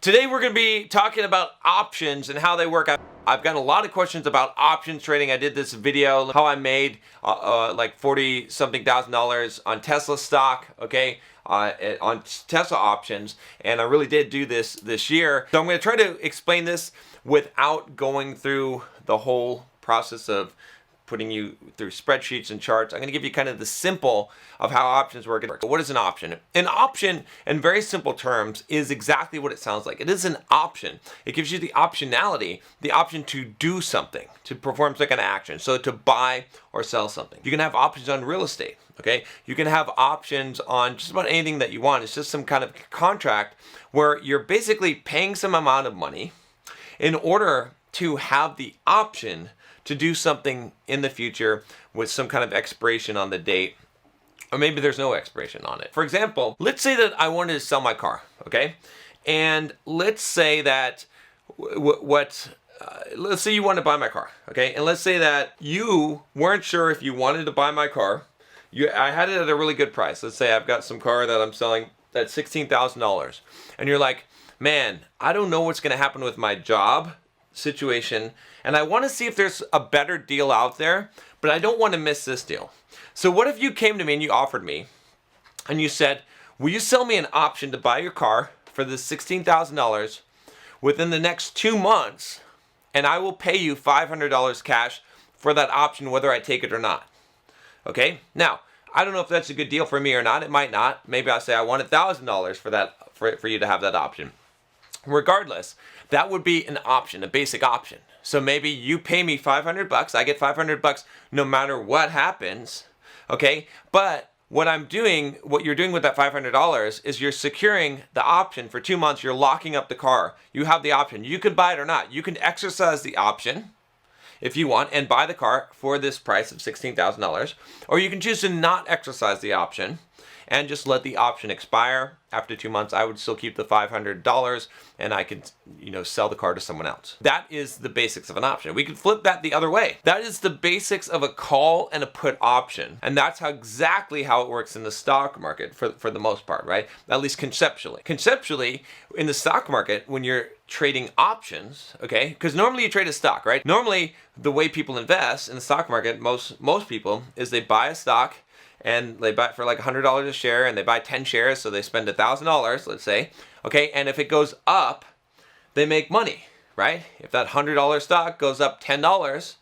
Today we're going to be talking about options and how they work. I've gotten a lot of questions about options trading. I did this video, how I made like 40 something thousand on Tesla stock, okay, on Tesla options, and I really did do this year. So I'm going to try to explain this without going through the whole process of putting you through spreadsheets and charts. I'm going to give you kind of the simple of how options work. What is an option? An option, in very simple terms, is exactly what it sounds like. It is an option. It gives you the optionality, the option to do something, to perform some kind of action. So to buy or sell something. You can have options on real estate, okay? You can have options on just about anything that you want. It's just some kind of contract where you're basically paying some amount of money in order to have the option to do something in the future with some kind of expiration on the date, or maybe there's no expiration on it. For example, let's say that I wanted to sell my car, okay? And let's say that let's say you want to buy my car, okay? And let's say that you weren't sure if you wanted to buy my car. I had it at a really good price. Let's say I've got some car that I'm selling at $16,000, and you're like, man, I don't know what's going to happen with my job situation, and I want to see if there's a better deal out there, but I don't want to miss this deal. So what if you came to me and you offered me, and you said, will you sell me an option to buy your car for the $16,000 within the next 2 months, and I will pay you $500 cash for that option whether I take it or not? Okay, now I don't know if that's a good deal for me or not. It might not. Maybe I'll say I want $1,000 for that, for you to have that option. Regardless, that would be an option, a basic option. So maybe you pay me $500, I get $500 no matter what happens, okay? But what you're doing with that $500 is you're securing the option for 2 months. You're locking up the car. You have the option. You can buy it or not. You can exercise the option if you want and buy the car for this price of $16,000, or you can choose to not exercise the option and just let the option expire. After 2 months, I would still keep the $500 and I could, sell the car to someone else. That is the basics of an option. We could flip that the other way. That is the basics of a call and a put option. And that's exactly how it works in the stock market for the most part, right? At least conceptually. Conceptually, in the stock market, when you're trading options, okay, because normally you trade a stock, right? Normally, the way people invest in the stock market, most people, is they buy a stock, and they buy it for like $100 a share, and they buy 10 shares, so they spend $1,000, let's say, okay? And if it goes up, they make money, right? If that $100 stock goes up $10,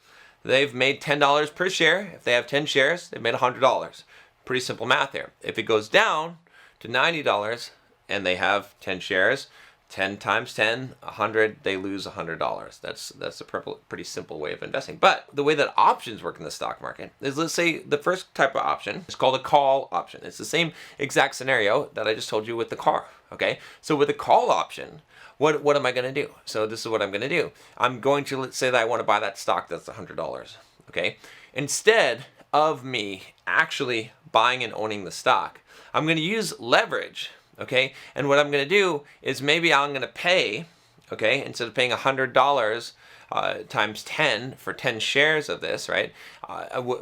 they've made $10 per share. If they have 10 shares, they've made $100. Pretty simple math there. If it goes down to $90 and they have 10 shares, 10 times 10, 100, they lose $100. That's a pretty simple way of investing. But the way that options work in the stock market is, let's say the first type of option is called a call option. It's the same exact scenario that I just told you with the car, okay? So with a call option, what am I going to do? So this is what I'm going to do. I'm going to, let's say that I want to buy that stock that's $100, okay? Instead of me actually buying and owning the stock, I'm going to use leverage. Okay, and what I'm going to do is maybe I'm going to pay, okay, instead of paying $100 times 10 for 10 shares of this, right?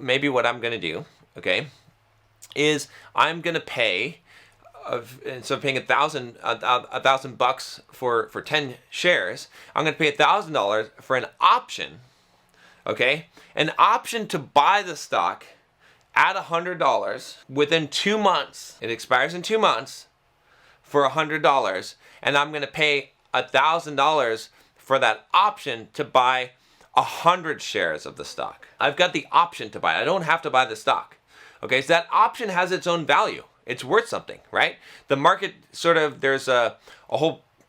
Maybe what I'm going to do, okay, is I'm going to pay, instead of paying $1,000 for 10 shares, I'm going to pay $1,000 for an option, okay, an option to buy the stock at $100 within 2 months. It expires in 2 months. For $100, and I'm going to pay $1,000 for that option to buy 100 shares of the stock. I've got the option to buy it. I don't have to buy the stock. Okay, so that option has its own value. It's worth something, right? The market there's a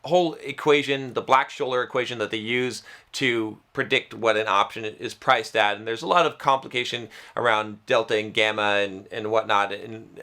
whole equation, the Black-Scholes equation that they use to predict what an option is priced at, and there's a lot of complication around delta and gamma and whatnot, and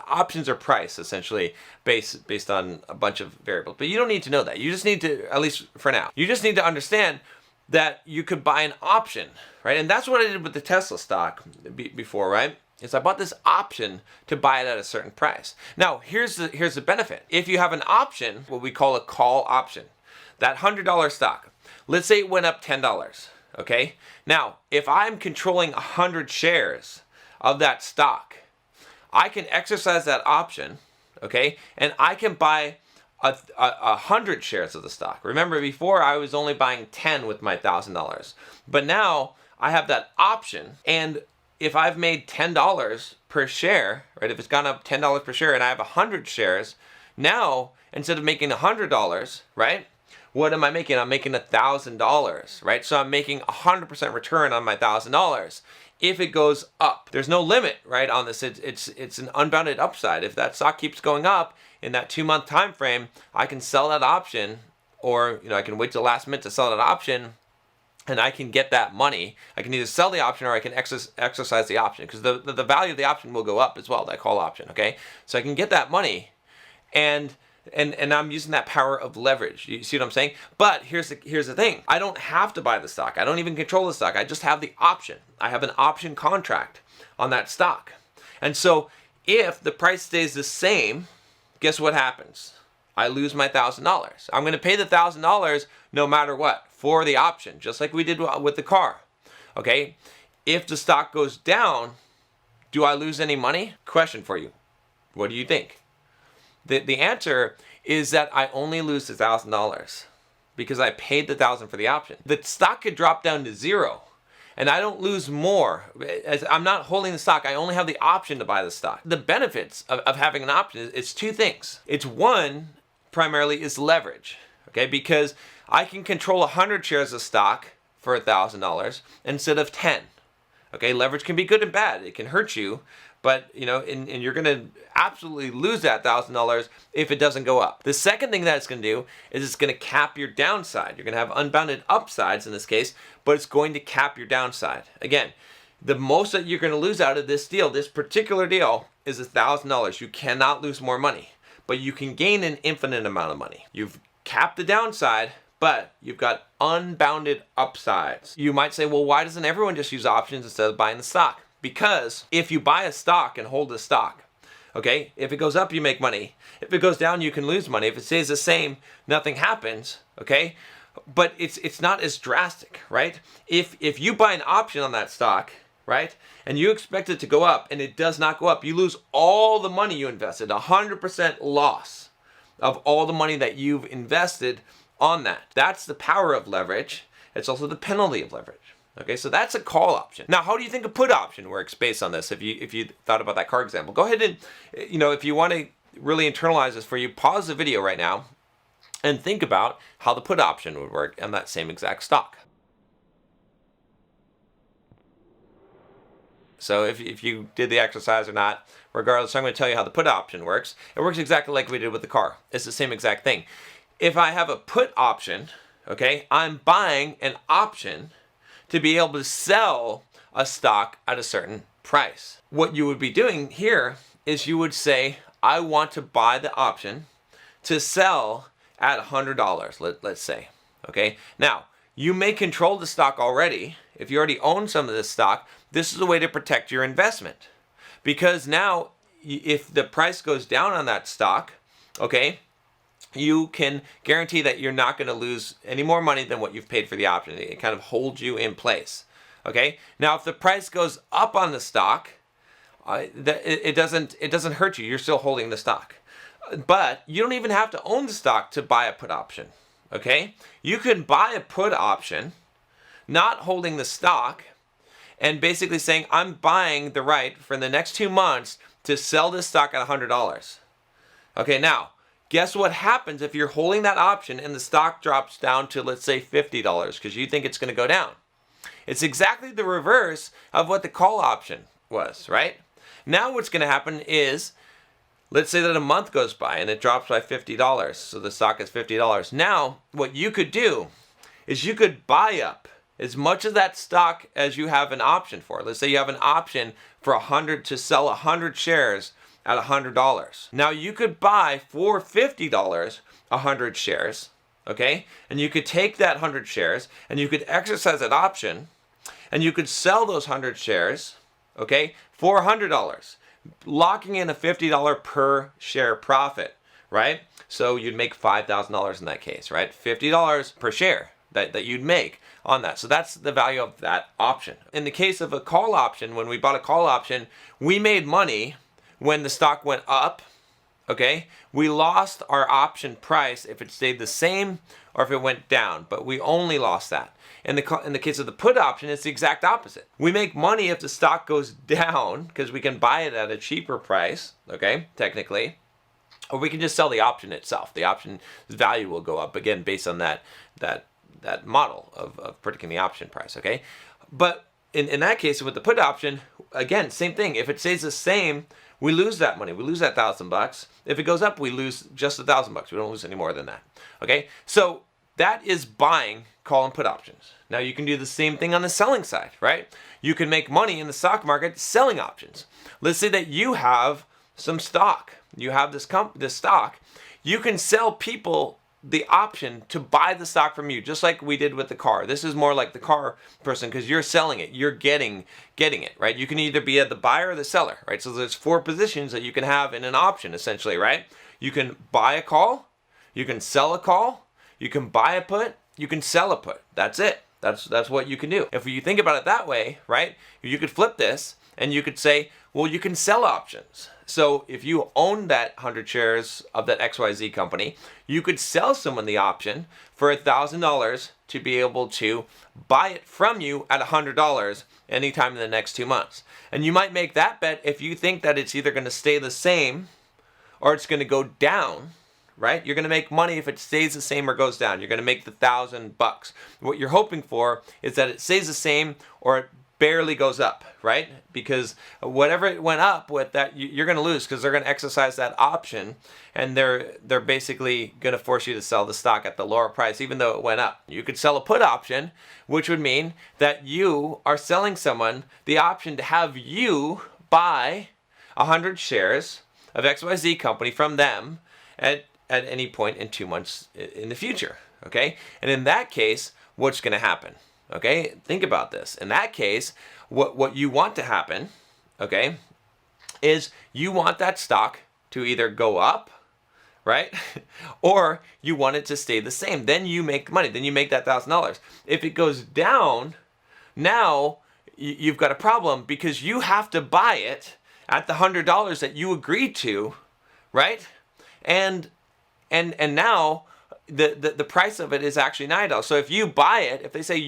options are priced essentially based on a bunch of variables. But you don't need to know that. You just need to, at least for now, you just need to understand that you could buy an option, right? And that's what I did with the Tesla stock before, right? Is I bought this option to buy it at a certain price. Now, here's the benefit. If you have an option, what we call a call option, that $100 stock, let's say it went up $10, okay? Now, if I'm controlling 100 shares of that stock, I can exercise that option, okay? And I can buy 100 shares of the stock. Remember, before I was only buying 10 with my $1,000, but now I have that option. And if I've made $10 per share, right? If it's gone up $10 per share and I have 100 shares, now instead of making $100, right? What am I making? I'm making $1,000, right? So I'm making 100% return on my $1,000. If it goes up, there's no limit, right, on this. It's an unbounded upside. If that stock keeps going up in that 2-month time frame, I can sell that option, or I can wait till the last minute to sell that option, and I can get that money. I can either sell the option or I can exercise the option, because the value of the option will go up as well, that call option. Okay, so I can get that money, and I'm using that power of leverage. You see what I'm saying? But here's the thing. I don't have to buy the stock. I don't even control the stock. I just have the option. I have an option contract on that stock. And so if the price stays the same, guess what happens? I lose my $1,000. I'm going to pay the $1,000 no matter what for the option, just like we did with the car. Okay? If the stock goes down, do I lose any money? Question for you. What do you think? The answer is that I only lose $1,000 because I paid the $1,000 for the option. The stock could drop down to zero and I don't lose more. As I'm not holding the stock, I only have the option to buy the stock. The benefits of having an option is two things. It's one, primarily, is leverage, okay? Because I can control 100 shares of stock for $1,000 instead of 10. Okay, leverage can be good and bad. It can hurt you, but and you're going to absolutely lose that $1,000 if it doesn't go up. The second thing that it's going to do is it's going to cap your downside. You're going to have unbounded upsides in this case, but it's going to cap your downside. Again, the most that you're going to lose out of this deal, this particular deal, is $1,000. You cannot lose more money, but you can gain an infinite amount of money. You've capped the downside, but you've got unbounded upsides. You might say, well, why doesn't everyone just use options instead of buying the stock? Because if you buy a stock and hold the stock, okay, if it goes up, you make money. If it goes down, you can lose money. If it stays the same, nothing happens, okay? But it's not as drastic, right? If you buy an option on that stock, right, and you expect it to go up and it does not go up, you lose all the money you invested, 100% loss of all the money that you've invested on that. That's the power of leverage. It's also the penalty of leverage. Okay, so that's a call option. Now, how do you think a put option works based on this? If you thought about that car example, go ahead and, if you want to really internalize this for you, pause the video right now and think about how the put option would work on that same exact stock. So if you did the exercise or not, regardless, I'm going to tell you how the put option works. It works exactly like we did with the car. It's the same exact thing. If I have a put option, okay, I'm buying an option to be able to sell a stock at a certain price. What you would be doing here is you would say, I want to buy the option to sell at $100, let's say. Okay, now you may control the stock already. If you already own some of this stock, this is a way to protect your investment. Because now, if the price goes down on that stock, okay, you can guarantee that you're not going to lose any more money than what you've paid for the option. It kind of holds you in place. Okay. Now, if the price goes up on the stock, it doesn't hurt you. You're still holding the stock. But you don't even have to own the stock to buy a put option. Okay. You can buy a put option, not holding the stock, and basically saying, I'm buying the right for the next 2 months to sell this stock at $100. Okay. Now, guess what happens if you're holding that option and the stock drops down to, let's say, $50 because you think it's going to go down? It's exactly the reverse of what the call option was, right? Now what's going to happen is, let's say that a month goes by and it drops by $50. So the stock is $50. Now, what you could do is you could buy up as much of that stock as you have an option for. Let's say you have an option for 100 to sell 100 shares at $100. Now you could buy for $50 100 shares, okay? And you could take that 100 shares and you could exercise that option and you could sell those 100 shares, okay, for $100, locking in a $50 per share profit, right? So you'd make $5,000 in that case, right? $50 per share that you'd make on that. So that's the value of that option. In the case of a call option, when we bought a call option, we made money when the stock went up, okay? We lost our option price if it stayed the same or if it went down, but we only lost that. In the case of the put option, it's the exact opposite. We make money if the stock goes down because we can buy it at a cheaper price, okay, technically, or we can just sell the option itself. The option's value will go up, again, based on that model of predicting the option price, okay? But in that case, with the put option, again, same thing. If it stays the same, we lose that money. We lose that $1,000. If it goes up, we lose just $1,000. We don't lose any more than that, okay? So that is buying call and put options. Now you can do the same thing on the selling side, right? You can make money in the stock market selling options. Let's say that you have some stock. You have this stock. You can sell people the option to buy the stock from you, just like we did with the car. This is more like the car person because you're selling it. You're getting it, right? You can either be the buyer or the seller, right? So there's 4 positions that you can have in an option, essentially, right? You can buy a call. You can sell a call. You can buy a put. You can sell a put. That's it. That's what you can do. If you think about it that way, right? You could flip this and you could say, well, you can sell options. So if you own that 100 shares of that XYZ company, you could sell someone the option for $1,000 to be able to buy it from you at $100 anytime in the next 2 months. And you might make that bet if you think that it's either going to stay the same or it's going to go down, right? You're going to make money if it stays the same or goes down. You're going to make the $1,000. What you're hoping for is that it stays the same or it barely goes up, right? Because whatever it went up with, that you're going to lose because they're going to exercise that option and they're basically going to force you to sell the stock at the lower price even though it went up. You could sell a put option, which would mean that you are selling someone the option to have you buy 100 shares of XYZ company from them at any point in 2 months in the future, okay? And in that case, what's going to happen? Okay, think about this. In that case, what you want to happen, okay, is you want that stock to either go up, right, or you want it to stay the same. Then you make money. Then you make that $1,000. If it goes down, now you've got a problem because you have to buy it at the $100 that you agreed to, right? And now the price of it is actually $9. So if you buy it, if they say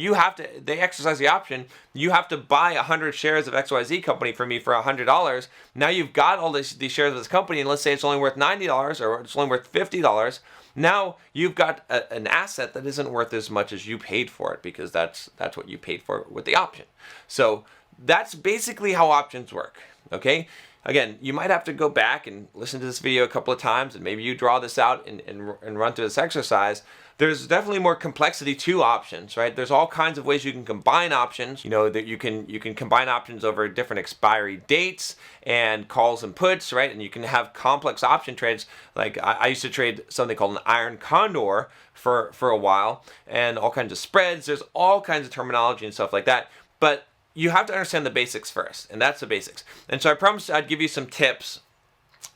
they exercise the option, you have to buy 100 shares of XYZ company from me for $100. Now you've got all these shares of this company, and let's say it's only worth $90 or it's only worth $50. Now you've got an asset that isn't worth as much as you paid for it because that's what you paid for with the option. So that's basically how options work, okay? Again, you might have to go back and listen to this video a couple of times and maybe you draw this out and run through this exercise. There's definitely more complexity to options, right? There's all kinds of ways you can combine options. You know, that you can combine options over different expiry dates and calls and puts, right? And you can have complex option trades. Like I used to trade something called an iron condor for a while and all kinds of spreads. There's all kinds of terminology and stuff like that. But you have to understand the basics first, and that's the basics. And so I promised I'd give you some tips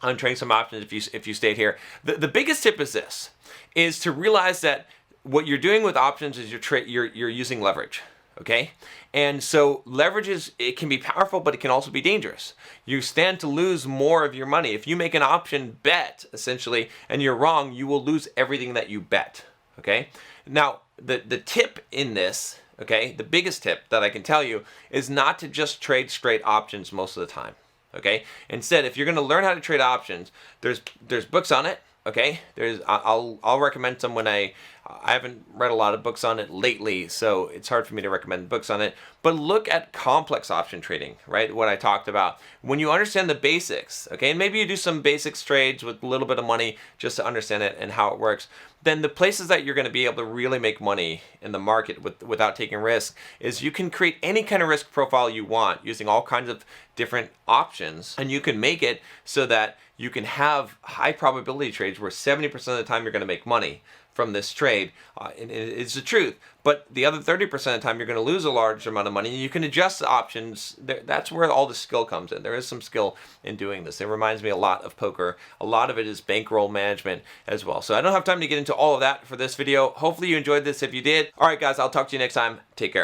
on trading some options if you stayed here. The biggest tip is this, is to realize that what you're doing with options is you're using leverage, okay? And so leverage it can be powerful, but it can also be dangerous. You stand to lose more of your money. If you make an option bet, essentially, and you're wrong, you will lose everything that you bet, okay? Now, the tip in this, okay, the biggest tip that I can tell you is not to just trade straight options most of the time, okay? Instead, if you're going to learn how to trade options, there's books on it, okay? I'll recommend some when I haven't read a lot of books on it lately, so it's hard for me to recommend books on it. But look at complex option trading, right? What I talked about. When you understand the basics, okay, and maybe you do some basics trades with a little bit of money just to understand it and how it works, then the places that you're going to be able to really make money in the market without taking risk is you can create any kind of risk profile you want using all kinds of different options, and you can make it so that you can have high probability trades where 70% of the time you're going to make money from this trade. And it's the truth. But the other 30% of the time you're going to lose a large amount of money. And you can adjust the options. That's where all the skill comes in. There is some skill in doing this. It reminds me a lot of poker. A lot of it is bankroll management as well. So I don't have time to get into all of that for this video. Hopefully you enjoyed this. If you did, all right guys, I'll talk to you next time. Take care.